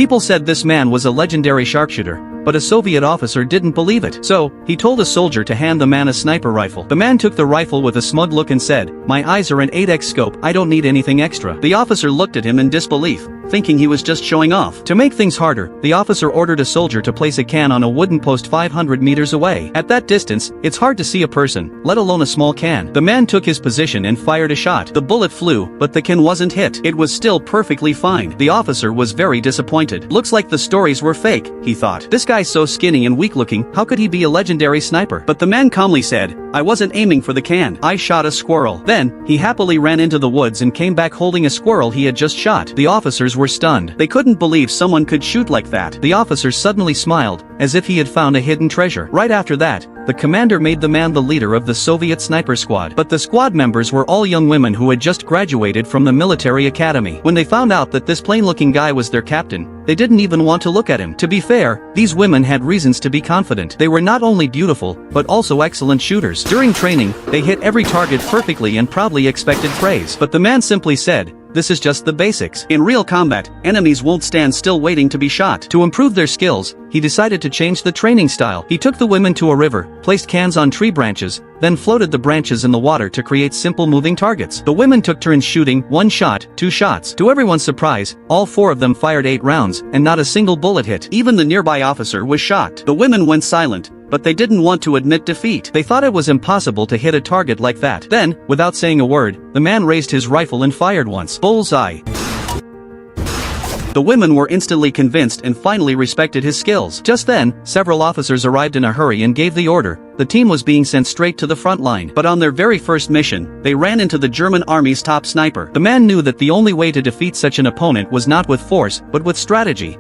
People said this man was a legendary sharpshooter, but a Soviet officer didn't believe it. So, he told a soldier to hand the man a sniper rifle. The man took the rifle with a smug look and said, "My eyes are an 8x scope, I don't need anything extra." The officer looked at him in disbelief, thinking he was just showing off. To make things harder, the officer ordered a soldier to place a can on a wooden post 500 meters away. At that distance, it's hard to see a person, let alone a small can. The man took his position and fired a shot. The bullet flew, but the can wasn't hit. It was still perfectly fine. The officer was very disappointed. Looks like the stories were fake, he thought. This guy's so skinny and weak-looking, how could he be a legendary sniper? But the man calmly said, "I wasn't aiming for the can. I shot a squirrel." Then, he happily ran into the woods and came back holding a squirrel he had just shot. The officers were stunned. They couldn't believe someone could shoot like that. The officer suddenly smiled, as if he had found a hidden treasure. Right after that, the commander made the man the leader of the Soviet sniper squad. But the squad members were all young women who had just graduated from the military academy. When they found out that this plain-looking guy was their captain, they didn't even want to look at him. To be fair, these women had reasons to be confident. They were not only beautiful, but also excellent shooters. During training, they hit every target perfectly and proudly expected praise. But the man simply said, "This is just the basics. In real combat, enemies won't stand still waiting to be shot." To improve their skills, he decided to change the training style. He took the women to a river, placed cans on tree branches, then floated the branches in the water to create simple moving targets. The women took turns shooting, 1 shot, 2 shots. To everyone's surprise, all 4 of them fired 8 rounds, and not a single bullet hit. Even the nearby officer was shocked. The women went silent, but they didn't want to admit defeat. They thought it was impossible to hit a target like that. Then, without saying a word, the man raised his rifle and fired once. Bullseye. The women were instantly convinced and finally respected his skills. Just then, several officers arrived in a hurry and gave the order. The team was being sent straight to the front line. But on their very first mission, they ran into the German army's top sniper. The man knew that the only way to defeat such an opponent was not with force, but with strategy.